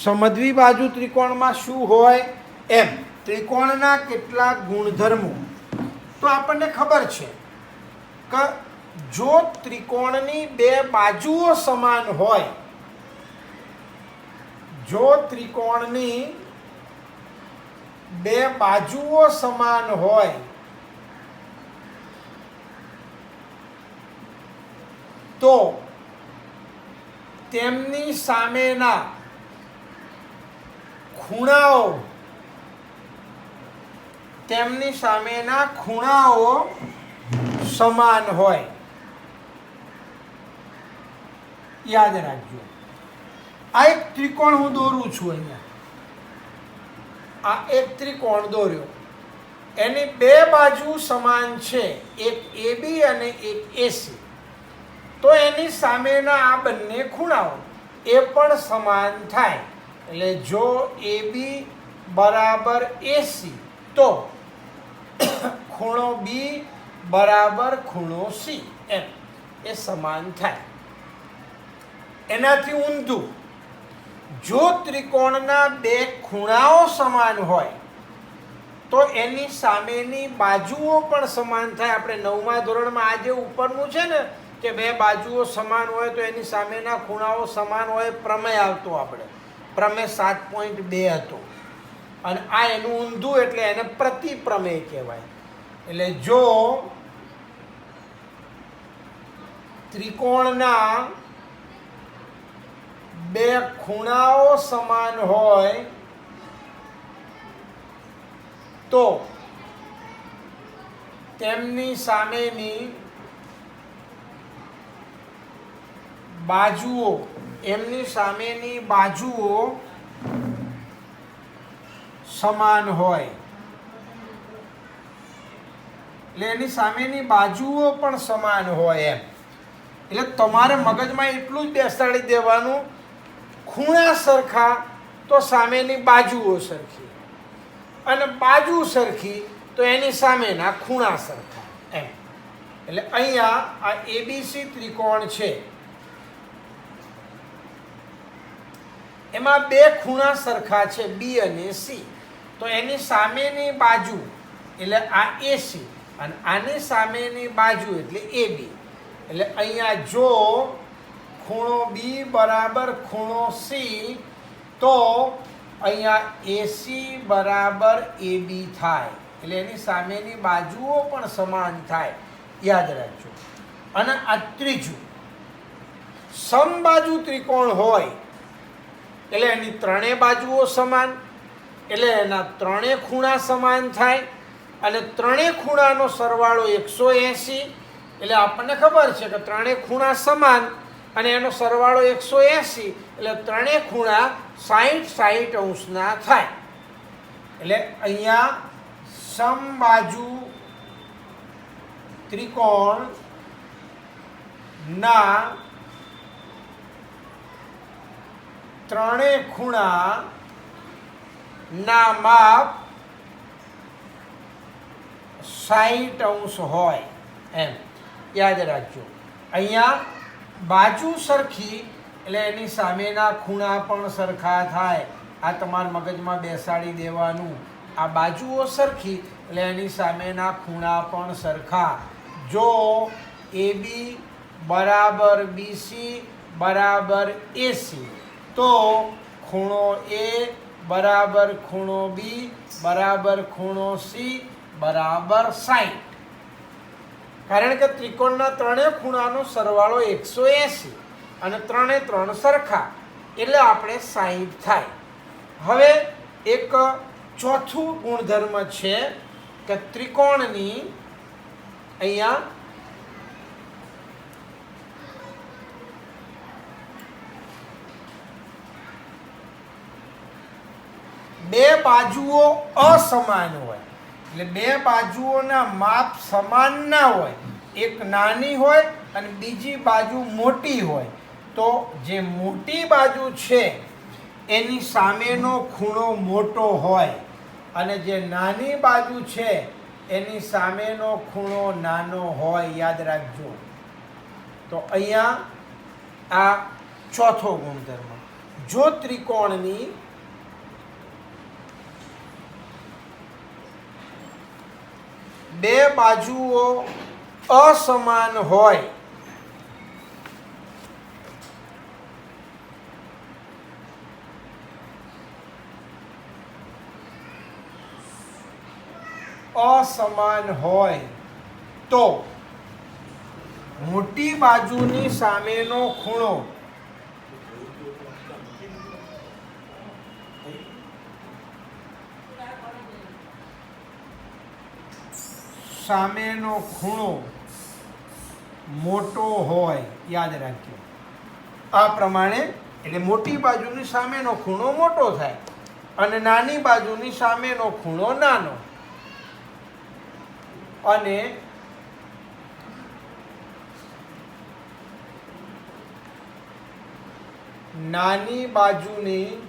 समद्विबाजु त्रिकोण में शुं होय एम त्रिकोणना केटला गुणधर्मो तो आपने खबर छे कि जो त्रिकोणनी बे बाजुओ समान होय, जो त्रिकोणनी बे बाजुओ समान होय तो तेमनी सामेना खूणाओ तेमनी सामेना खूणाओ समान होय। याद राखજો आ एक त्रिकोण हूँ दोरू छूं अहींया आ एक त्रिकोण दोर्यो एनी बे बाजू समान छे, एक AB अने एक AC, तो एनी सामेना आ बंने खूणाओ ए पण समान थाय। एटले जो AB बराबर AC तो खूणो B बराबर खूणो C एम ए समान थाय। एनाथी ऊंधू जो त्रिकोणना बे खूणाओ समान होय तो एनी सामेनी बाजुओ पण समान थाय। आपणे 9मा धोरणमां आ जे उपरनुं छे ने के बे बाजुओ समान होय तो एनी सामेना खूणाओ समान होय, प्रमेय आवतो आपणे प्रमेय 7.2 हतो अने आ एनुं ऊंधू एटले एने प्रतिप्रमेय कहेवाय। एटले जो त्रिकोणना बे खूणाओ समान होय तो तेमनी सामेनी बाजुओ एमनी सामेनी बाजुओ समान होय, એટલે એની સામેની બાજુઓ પણ સમાન હોય એમ। એટલે તમારે મગજમાં એટલું જ બેસાડી દેવાનું, ખૂણા સરખા તો સામેની બાજુઓ સરખી અને બાજુ સરખી તો એની સામેના ખૂણા સરખા એમ। એટલે અહીંયા આ ABC ત્રિકોણ છે એમાં બે ખૂણા સરખા છે B અને C, તો એની સામેની બાજુ એટલે આ AC અને આની સામેની બાજુ એટલે AB। એટલે અહીંયા જો ખૂણો B બરાબર ખૂણો C તો અહીંયા AC બરાબર AB થાય, એટલે એની સામેની બાજુઓ પણ સમાન થાય, યાદ રાખજો। અને આ ત્રીજું સમબાજુ ત્રિકોણ હોય એટલે એની ત્રણેય બાજુઓ સમાન, એટલે એના ત્રણેય ખૂણા સમાન થાય અને ત્રણેય ખૂણાનો સરવાળો 180। એટલે આપણને ખબર છે કે ત્રણેય ખૂણા સમાન અને એનો સરવાળો 180 એટલે ત્રણેય ખૂણા 60 અંશના થાય। એટલે અહીંયા સમબાજુ ત્રિકોણના ત્રણેય ખૂણાના માપ 60 અંશ હોય એમ યાદ રાખજો। અહીંયા બાજુ સરખી એટલે એની સામેના ખૂણા પણ સરખા થાય, આ તમારા મગજમાં બેસાડી દેવાનું। આ બાજુઓ સરખી એટલે એની સામેના ખૂણા પણ સરખા। જો AB બરાબર BC બરાબર AC तो खूणो A बराबर खूणो B बराबर खूणो C बराबर 60, कारण के त्रिकोणना त्रणेय खूणानो सरवाळो 180 અને ત્રણે ત્રણ સરખા એટલે આપણે 60 થાય। હવે એક ચોથું ગુણધર્મ છે કે ત્રિકોણની અહીંયા બે બાજુઓ અસમાન હોય, એટલે બે બાજુઓના માપ સમાન ના હોય, એક નાની હોય અને બીજી બાજુ મોટી હોય, તો જે મોટી બાજુ છે એની સામેનો ખૂણો મોટો હોય અને જે નાની બાજુ છે એની સામેનો ખૂણો નાનો હોય, યાદ રાખજો। તો અહીંયા આ ચોથો ગુણધર્મ। જો ત્રિકોણની બે બાજુઓ અસમાન હોય તો મોટી બાજુની સામેનો ખૂણો મોટો હોય, યાદ રાખજો આ પ્રમાણે. એટલે મોટી બાજુની સામેનો ખૂણો મોટો થાય અને નાની બાજુની સામેનો ખૂણો નાનો, અને નાની બાજુની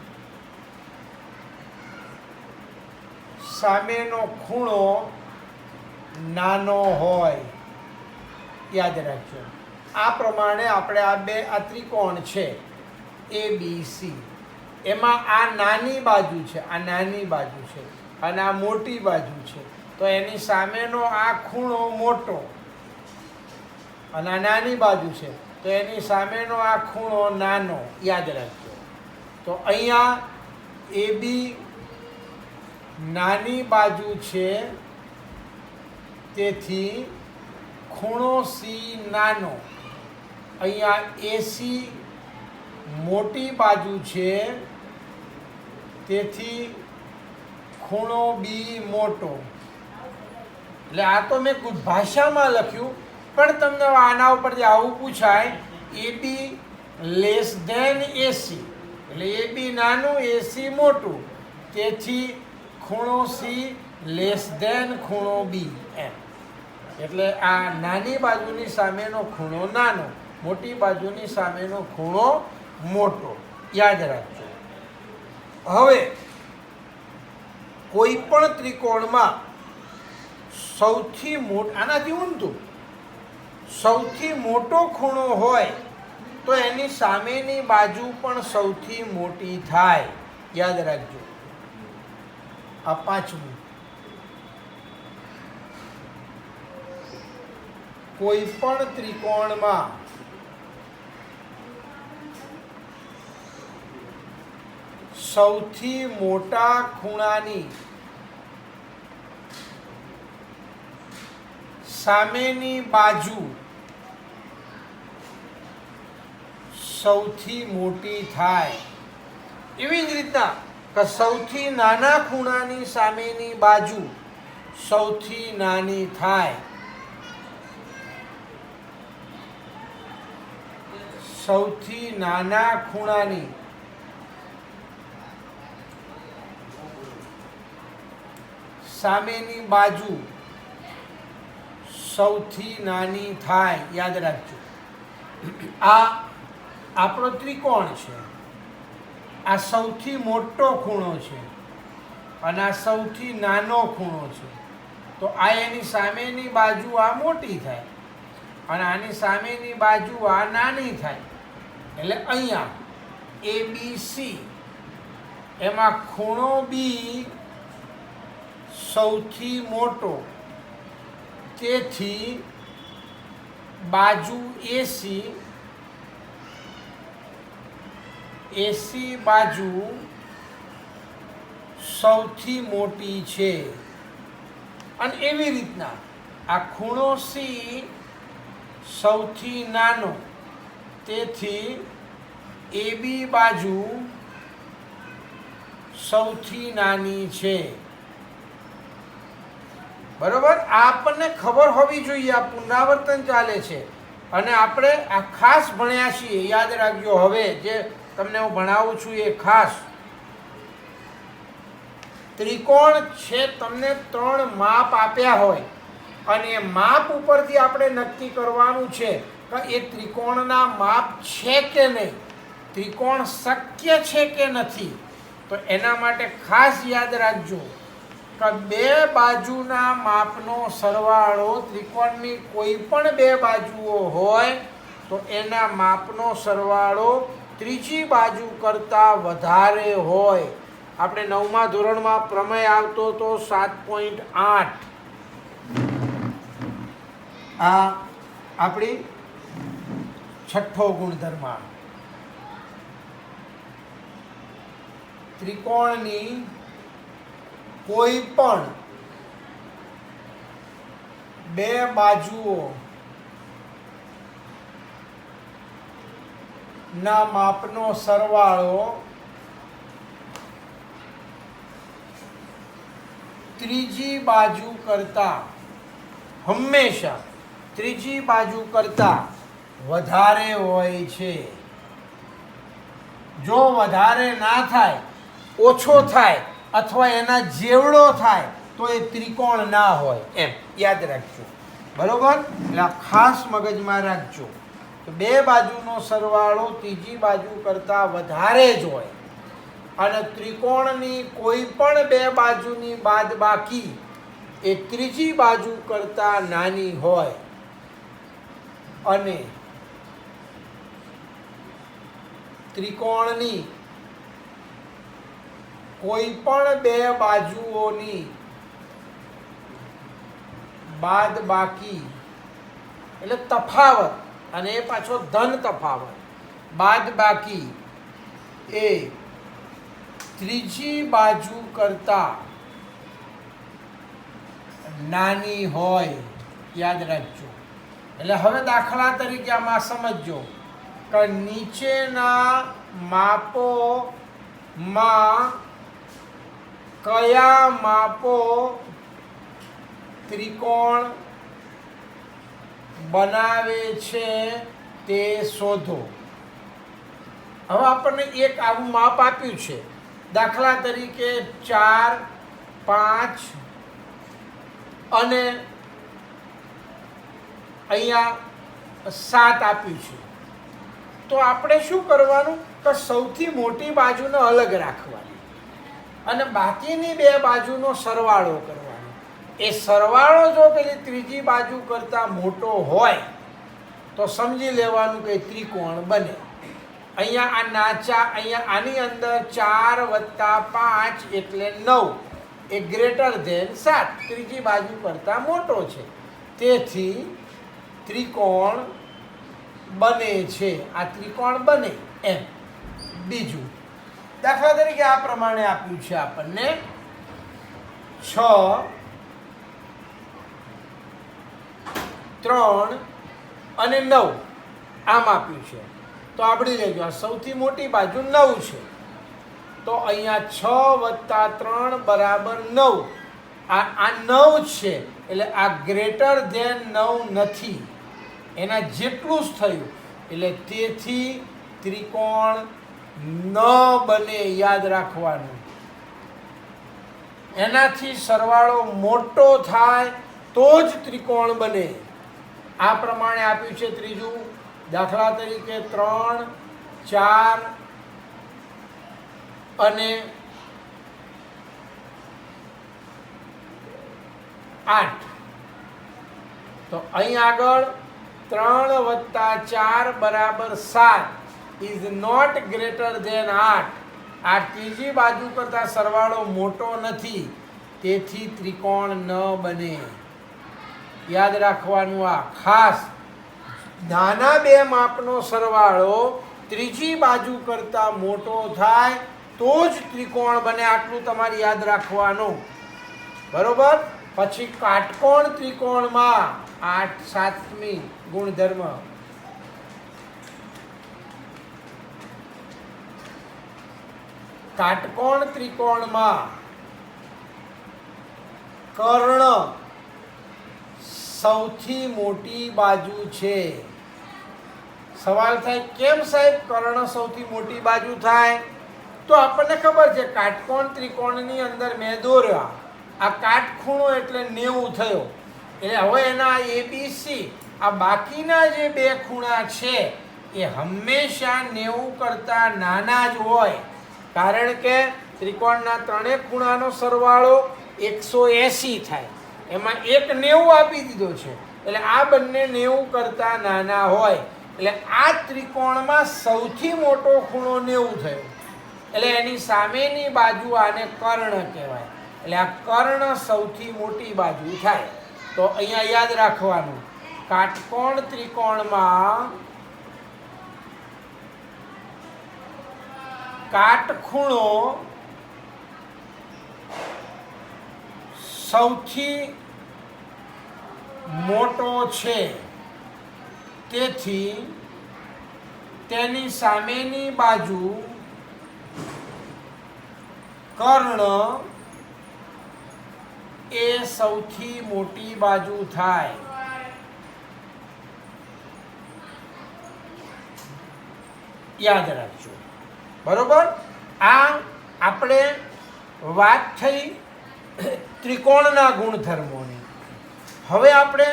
સામેનો ખૂણો નાનો હોય, યાદ રાખજો. આ પ્રમાણે આપણે આ ત્રિકોણ છે ABC, એમાં આ નાની બાજુ છે, આ નાની બાજુ છે અને આ મોટી બાજુ છે, તો એની સામેનો આ ખૂણો મોટો, અને આ નાની બાજુ છે તો એની સામેનો આ ખૂણો નાનો, યાદ રાખજો. તો અહીંયા AB નાની બાજુ છે, તેથી ખૂણો C નાનો. અહીંયા AC મોટી બાજુ છે, તેથી ખૂણો B મોટો. એટલે આ તો મેં ભાષામાં લખ્યું, પણ તમને આના ઉપરથી આવું પૂછાય AB લેસ ધેન AC, એટલે AB નાનું AC મોટું, તેથી ખૂણો C લેસ ધેન ખૂણો B એમ. એટલે આ નાની બાજુની સામેનો ખૂણો નાનો, મોટી બાજુની સામેનો ખૂણો મોટો, યાદ રાખજો. હવે કોઈ પણ ત્રિકોણમાં સૌથી મોટો, આનાથી ઊંધું, સૌથી મોટો ખૂણો હોય તો એની સામેની બાજુ પણ સૌથી મોટી થાય, યાદ રાખજો. આ પાંચમું. કોઈ પણ ત્રિકોણમાં સૌથી મોટા ખૂણાની સામેની બાજુ સૌથી મોટી થાય. એવી જ રીતના કે સૌથી નાના ખૂણાની સામેની બાજુ સૌથી નાની થાય. સૌથી નાના ખૂણાની સામેની બાજુ સૌથી નાની થાય, યાદ રાખજો. આ આપણો ત્રિકોણ છે, આ સૌથી મોટો ખૂણો છે અને આ સૌથી નાનો ખૂણો છે, તો આ એની સામેની બાજુ આ મોટી થાય અને આની સામેની બાજુ આ નાની થાય. એટલે અહીંયા ABC એમાં ખૂણો B સૌથી મોટો, તેથી બાજુ AC બાજુ સૌથી મોટી છે. અને એવી રીતના આ ખૂણો C સૌથી નાનો, તેથી AB બાજુ સૌથી નાની છે. બરોબર. આ આપણને ખબર હોવી જોઈએ, આ પુનરાવર્તન ચાલે છે અને આપણે આ ખાસ ભણ્યા છીએ, યાદ રાખજો. હવે જે તમને હું ભણાવું છું એ ખાસ ત્રિકોણ છે. તમને 3 માપ આપ્યા હોય અને એ માપ ઉપરથી આપણે નક્કી કરવાનું છે કે એ ત્રિકોણના માપ છે કે નહીં, ત્રિકોણ શક્ય છે કે નથી. તો એના માટે ખાસ યાદ રાખજો કે બે બાજુના માપનો સરવાળો, ત્રિકોણની કોઈ પણ બે બાજુઓ હોય તો એના માપનો સરવાળો ત્રીજી બાજુ કરતાં વધારે હોય. આપણે 9મા ધોરણમાં પ્રમેય આવતો તો 7.8. આ આપણી છઠ્ઠો ગુણધર્મ. ત્રિકોણની કોઈ પણ બે બાજુઓ ના માપનો સરવાળો ત્રીજી બાજુ કરતાં હંમેશા ત્રીજી બાજુ કરતાં વધારે હોય છે. જો વધારે ના થાય, ઓછો થાય અથવા એના જેવડો થાય તો એ ત્રિકોણ ના હોય, એમ યાદ રાખજો. બરોબર? એટલે આ ખાસ મગજમાં રાખજો કે બે બાજુનો સરવાળો ત્રીજી બાજુ કરતાં વધારે જ હોય અને ત્રિકોણની કોઈ પણ બે બાજુની બાદબાકી એ ત્રીજી બાજુ કરતાં નાની હોય અને ત્રિકોણની કોઈ પણ બે બાજુઓની બાદબાકી એટલે તફાવત, અને એ પાછો ધન તફાવત, બાદબાકી એ ત્રીજી બાજુ કરતાં નાની હોય. યાદ રાખજો. એટલે હવે દાખલા તરીકે આમાં સમજજો કે નીચેના માપોમાં કયા માપો ત્રિકોણ બનાવે છે તે શોધો. હવે આપણને એક આવું માપ આપ્યું છે. દાખલા તરીકે 4, 5 અને અહીંયા 7 આપ્યું છે. તો આપણે શું કરવાનું કે સૌથી મોટી બાજુને અલગ રાખવાની અને બાકીની બે બાજુનો સરવાળો કરવાનો. એ સરવાળો જો પેલી ત્રીજી બાજુ કરતાં મોટો હોય તો સમજી લેવાનું કે ત્રિકોણ બને. અહીંયા આની અંદર 4 + 5 એટલે 9, એ ગ્રેટર ધેન 7, ત્રીજી બાજુ કરતાં મોટો છે, તેથી ત્રિકોણ બને છે. આ ત્રિકોણ બને એમ. બીજું દાખલા તરીકે આ પ્રમાણે આપ્યું છે આપણને 6, 3 અને 9 આમ આપ્યું છે. તો આપણી લેજો આ સૌથી મોટી બાજુ 9 છે, તો અહીંયા 6 + 3 = 9. આ 9 છે એટલે આ ગ્રેટર ધેન 9 નથી, એના જેટલું જ થયું, એટલે તેથી ત્રિકોણ ન બને. યાદ રાખવાનું. એનાથી સરવાળો મોટો થાય તો જ ત્રિકોણ બને. આ પ્રમાણે આપ્યું છે. ત્રીજું દાખલા તરીકે 3, 4 અને 8. તો અહીં આગળ 3 + 4 = 7 ઇઝ નોટ ગ્રેટર ધેન 8. આ ત્રીજી બાજુ કરતાં સરવાળો મોટો નથી, તેથી ત્રિકોણ ન બને. યાદ રાખવાનું. આ ખાસ નાના બે માપનો સરવાળો ત્રીજી બાજુ કરતાં મોટો થાય તો જ ત્રિકોણ બને. આટલું તમારે યાદ રાખવાનું. બરોબર? પછી કાટકોણ ત્રિકોણમાં 7મી ગુણધર્મ. કાટકોણ ત્રિકોણમાં કર્ણ સૌથી મોટી બાજુ છે. સવાલ થાય કેમ સાહેબ કર્ણ સૌથી મોટી બાજુ થાય? તો આપણને ખબર છે કાટકોણ ત્રિકોણની અંદર મેં દોર્યા આ કાટખૂણો એટલે 90 થયો. એટલે હવે એના ABC આ બાકીના જે બે ખૂણા છે એ હંમેશા 90 કરતાં નાના જ હોય, કારણ કે ત્રિકોણના ત્રણેય ખૂણાનો સરવાળો 180 થાય. એમાં એક 90 આપી દીધો છે, એટલે આ બંને 90 કરતાં નાના હોય. એટલે આ ત્રિકોણમાં સૌથી મોટો ખૂણો 90 થયો, એટલે એની સામેની બાજુ આને કર્ણ કહેવાય. એટલે આ કર્ણ સૌથી મોટી બાજુ થાય. તો અહીંયા યાદ રાખવાનું, કાટકોણ ત્રિકોણમાં કાટખૂણો સૌથી મોટો છે, તેથી તેની સામેની બાજુ કર્ણ એ સૌથી મોટી બાજુ થાય. યાદ રાખજો. બરોબર. આ આપણે વાત થઈ ત્રિકોણના ગુણધર્મોની. હવે આપણે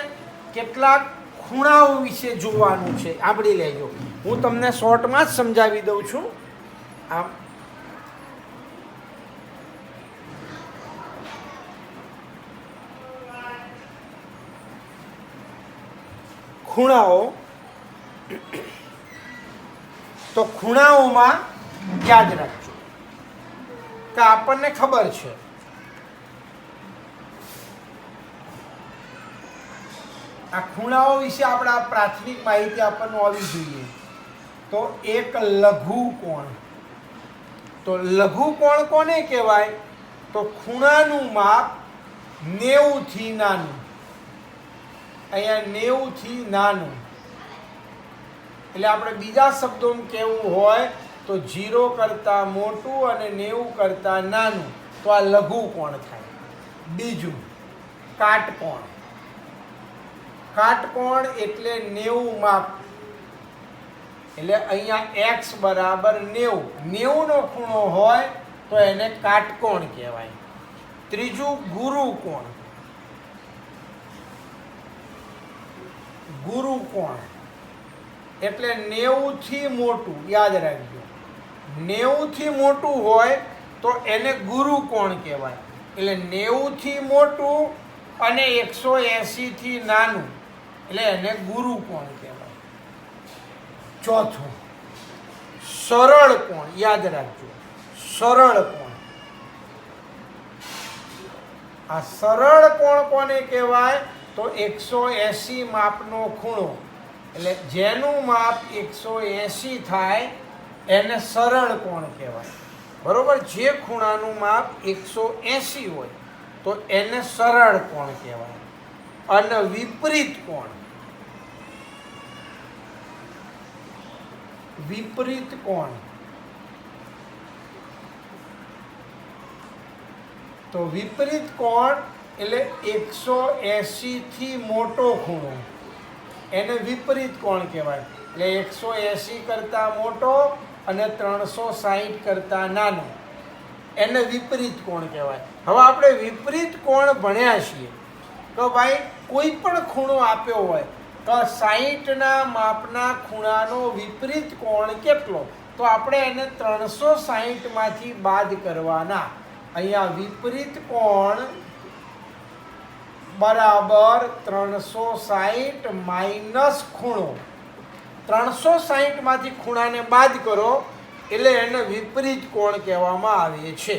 કેટલાક ખૂણાઓ વિશે જોવાનું છે. સાંભળી લેજો, હું તમને શોર્ટમાં જ સમજાવી દઉં છું. આમ ખૂણાઓ, તો ખૂણાઓમાં યાદ રાખજો કે આપણને ખબર છે આ ખૂણાઓ વિશે આપણા પ્રાથમિક માહિતી આપણને હોવી જોઈએ. તો એક લઘુ કોણ. તો લઘુ કોણ કોને કહેવાય? તો ખૂણાનું માપ 90 થી નાનું. અહીંયા 90 થી નાનું, એટલે આપણે બીજા શબ્દોમાં કહેવું હોય તો 0 કરતાં મોટું અને 90 કરતાં નાનું, તો આ લઘુ કોણ થાય. બીજું કાટકોણ. કાટકોણ એટલે 90 માપ, એટલે અહીંયા x બરાબર 90, 90 નો ખૂણો હોય તો એને કાટકોણ કહેવાય. ત્રીજું ગુરુકોણ. ગુરુકોણ એટલે 90 થી મોટું. યાદ રાખજો, 90 થી મોટું હોય તો એને ગુરુકોણ કહેવાય. એટલે 90 થી મોટું અને 180 થી નાનું, એટલે એને ગુરુકોણ કહેવાય. ચોથું સરળ કોણ. યાદ રાખજો, સરળ કોણ. આ સરળ કોણ કોને કહેવાય? તો 180 માપનો ખૂણો, એટલે જેનું માપ 180 થાય એને સરળ કોણ કહેવાય. બરોબર. જે ખૂણાનું માપ 180 હોય તો એને સરળ કોણ કહેવાય. અને વિપરીત કોણ. વિપરીત કોણ તો વિપરીત કોણ એટલે 180 થી મોટો ખૂણો, એને વિપરીત કોણ કહેવાય. એટલે 180 કરતાં મોટો અને 360 કરતાં નાનો, એને વિપરીત કોણ કહેવાય. હવે આપણે વિપરીત કોણ ભણ્યા છીએ તો ભાઈ કોઈ પણ ખૂણો આપ્યો હોય તો 60ના માપના ખૂણાનો વિપરીત કોણ કેટલો? તો આપણે એને 360 માંથી બાદ કરવાના. અહીંયા વિપરીત કોણ બરાબર 360 માઇનસ ખૂણો. 360 માંથી ખૂણાને બાદ કરો એટલે એને વિપરીત કોણ કહેવામાં આવે છે.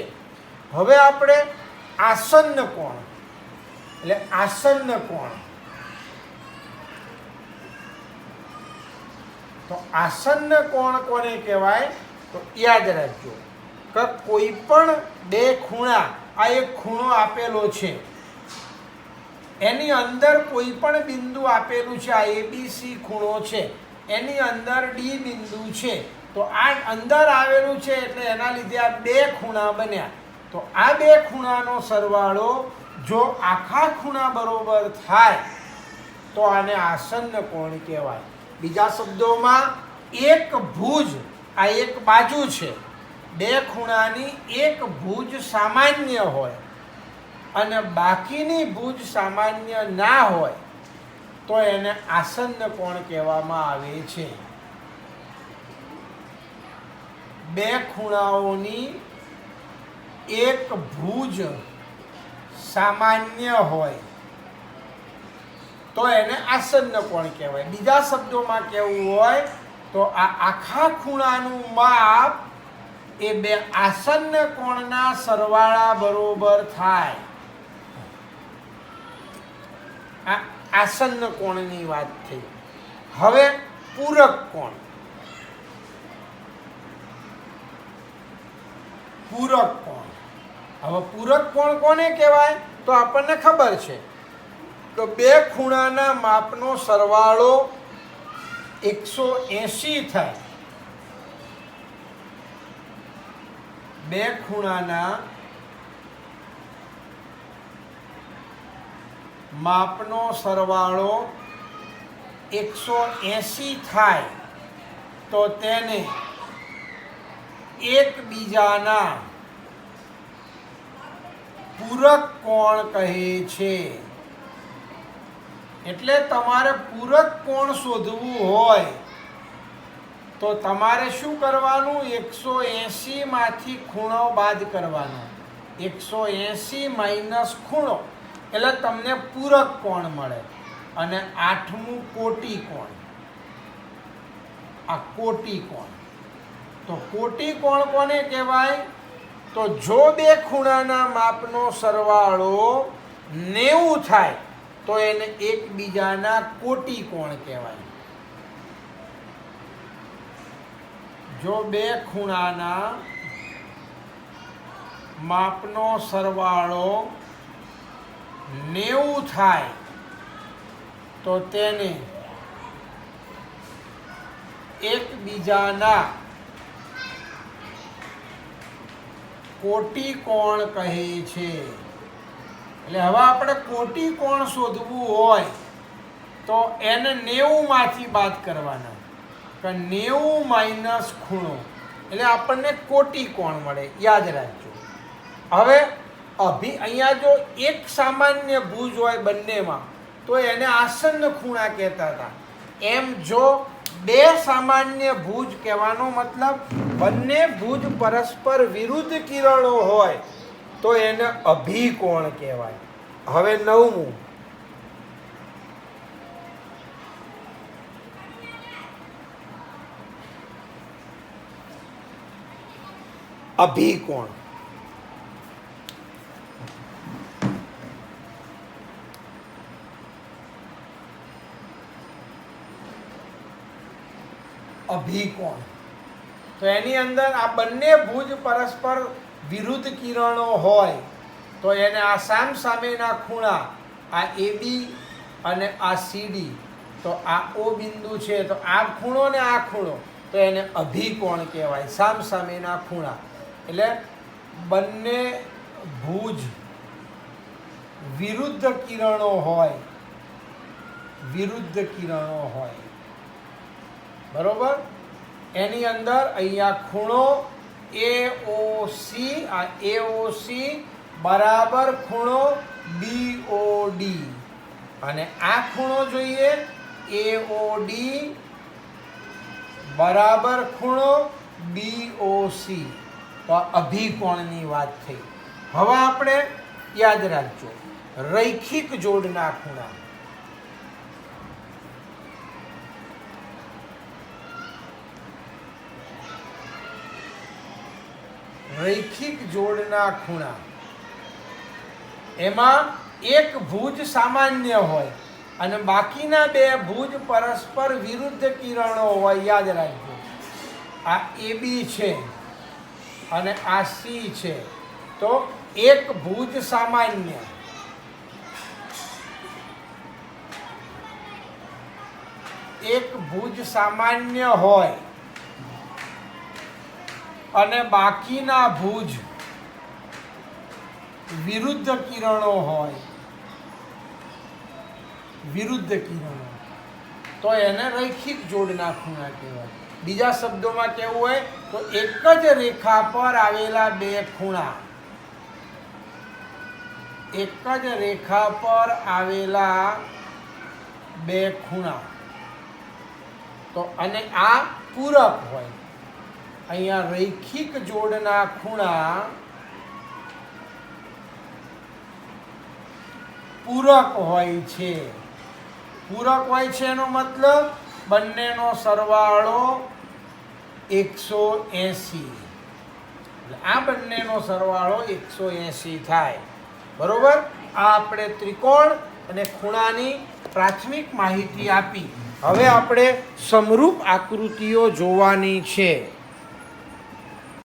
હવે આપણે આસન્ન કોણ, એટલે આસન્ન કોણ. તો આસન્ન કોણ કોને કહેવાય? તો યાદ રાખજો કે કોઈ પણ બે ખૂણા, આ એક ખૂણો આપેલો છે, એની અંદર કોઈ પણ બિંદુ આપેલું છે. આ ABC ખૂણો છે, એની અંદર D બિંદુ છે. તો આ અંદર આવેલું છે એટલે એના લીધે આ બે ખૂણા બન્યા. તો આ બે ખૂણાનો સરવાળો જો આખા ખૂણા બરોબર થાય તો આને આસન્ન કોણ કહેવાય. બીજા શબ્દોમાં એક ભુજ, આ એક બાજુ છે, બે ખૂણાની એક ભુજ સામાન્ય હોય અને બાકીની ભુજ સામાન્ય ના હોય તો એને આસન્ન કોણ કહેવામાં આવે છે. બે ખૂણાઓની એક ભુજ સામાન્ય હોય તો એને આસન્ન કોણ કહેવાય. બીજા શબ્દોમાં કહેવું હોય તો આ આખા ખૂણાનું માપ એ બે આસન્ન કોણના સરવાળા બરોબર થાય. આ આસન્ન કોણની વાત થઈ. હવે પૂરક કોણ. પૂરક કોણ. હવે પૂરક કોણ કોને કહેવાય તો આપણને ખબર છે તો બે ખૂણાના માપનો સરવાળો 180 થાય. બે ખૂણાના માપનો સરવાળો 180 થાય તો તેને એકબીજાના પૂરક કોણ કહે છે. એટલે તમારે પૂરક કોણ શોધવું હોય તો તમારે શું કરવાનું 180 માંથી ખૂણો બાદ કરવાનો. 180 માઇનસ ખૂણો એટલે તમને પૂરક કોણ મળે. અને આઠમું કોટી કોણ. આ કોટી કોણ. તો કોટી કોણ કોને કહેવાય તો જો બે ખૂણાના માપનો સરવાળો 90 થાય તો એને એકબીજાના કોટી કોણ કહેવાય. જો બે ખૂણાના માપનો સરવાળો 90 થાય તો તેને એકબીજાના કોટી કોણ કહે છે. એટલે હવે આપણે કોટી કોણ શોધવું હોય તો એને 90 માંથી બાદ કરવાના. 90 માઇનસ ખૂણો એટલે આપણને કોટી કોણ મળે. યાદ રાખજો. હવે અહીંયા જો એક સામાન્ય ભુજ હોય બંનેમાં તો એને આસન્ન ખૂણા કહેતા હતા. એમ જો બે સામાન્ય ભુજ કહેવાનો મતલબ બંને ભુજ પરસ્પર વિરુદ્ધ કિરણો હોય તો એને અભિકોણ કહેવાય. હવે 9મું અભિકોણ. અભિકોણ તો એની અંદર આ બંને ભુજ પરસ્પર વિરુદ્ધ કિરણો હોય તો એને આ સામસામેના ખૂણા આ AB અને આ CD તો આ O બિંદુ છે તો આ ખૂણો ને આ ખૂણો તો એને અભિકોણ કહેવાય. સામસામેના ખૂણા એટલે બંને ભુજ વિરુદ્ધ કિરણો હોય. વિરુદ્ધ કિરણો હોય બરોબર. એની અંદર અહીંયા ખૂણો AOC આ AOC બરાબર ખૂણો BOD અને આ ખૂણો જોઈએ AOD બરાબર ખૂણો BOC. તો અભિકોણની વાત થઈ. હવે આપણે યાદ રાખજો રૈખિક જોડના ખૂણા. રૈખિક જોડના ખૂણા એમાં એક ભુજ સામાન્ય હોય અને બાકીના બે ભુજ પરસ્પર વિરુદ્ધ કિરણો હોય. યાદ રાખજો આ AB છે અને આ C છે તો એક ભુજ સામાન્ય હોય અને બાકીના ભુજ વિરુદ્ધ કિરણો હોય. વિરુદ્ધ કિરણો તો એને રૈખિક જોડના ખૂણા કહેવાય. બીજા શબ્દોમાં કહેવું હોય તો એક જ રેખા પર આવેલા બે ખૂણા. એક જ રેખા પર આવેલા બે ખૂણા તો અને આ પૂરક હોય. અહીંયા રૈખિક જોડના ખૂણા પૂરક હોય છે. પૂરક હોય છે એનો મતલબ બંનેનો સરવાળો 180. આ બંનેનો સરવાળો 180 થાય. બરોબર. આ આપણે ત્રિકોણ અને ખૂણાની પ્રાથમિક માહિતી આપી. હવે આપણે સમરૂપ આકૃતિઓ જોવાની છે.